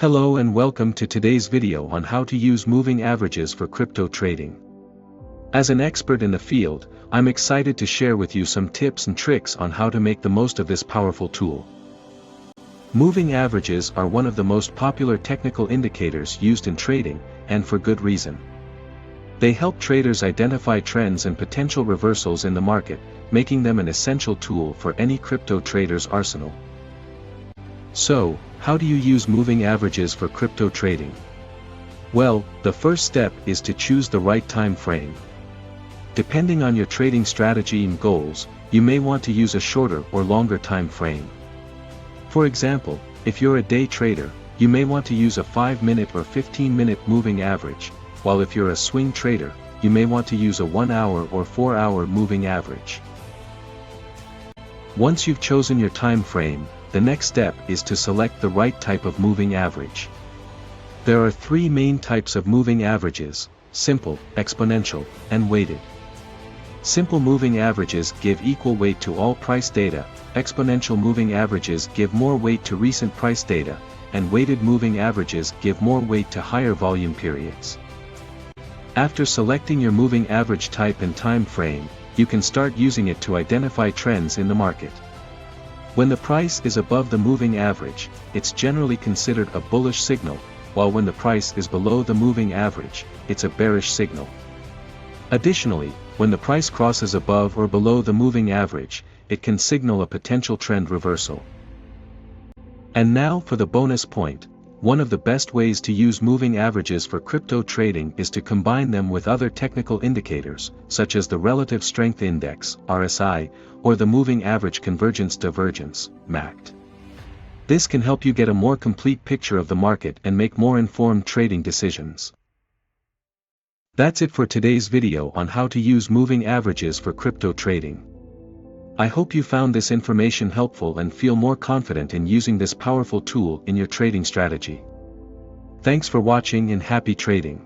Hello and welcome to today's video on how to use moving averages for crypto trading. As an expert in the field, I'm excited to share with you some tips and tricks on how to make the most of this powerful tool. Moving averages are one of the most popular technical indicators used in trading, and for good reason. They help traders identify trends and potential reversals in the market, making them an essential tool for any crypto trader's arsenal. So, how do you use moving averages for crypto trading? Well, the first step is to choose the right time frame. Depending on your trading strategy and goals, you may want to use a shorter or longer time frame. For example, if you're a day trader, you may want to use a 5-minute or 15-minute moving average, while if you're a swing trader, you may want to use a 1-hour or 4-hour moving average. Once you've chosen your time frame, the next step is to select the right type of moving average. There are three main types of moving averages: simple, exponential, and weighted. Simple moving averages give equal weight to all price data, exponential moving averages give more weight to recent price data, and weighted moving averages give more weight to higher volume periods. After selecting your moving average type and time frame, you can start using it to identify trends in the market. When the price is above the moving average, it's generally considered a bullish signal, while when the price is below the moving average, it's a bearish signal. Additionally, when the price crosses above or below the moving average, it can signal a potential trend reversal. And now for the bonus point: one of the best ways to use moving averages for crypto trading is to combine them with other technical indicators, such as the Relative Strength Index, RSI, or the Moving Average Convergence Divergence, MACD. This can help you get a more complete picture of the market and make more informed trading decisions. That's it for today's video on how to use moving averages for crypto trading. I hope you found this information helpful and feel more confident in using this powerful tool in your trading strategy. Thanks for watching and happy trading.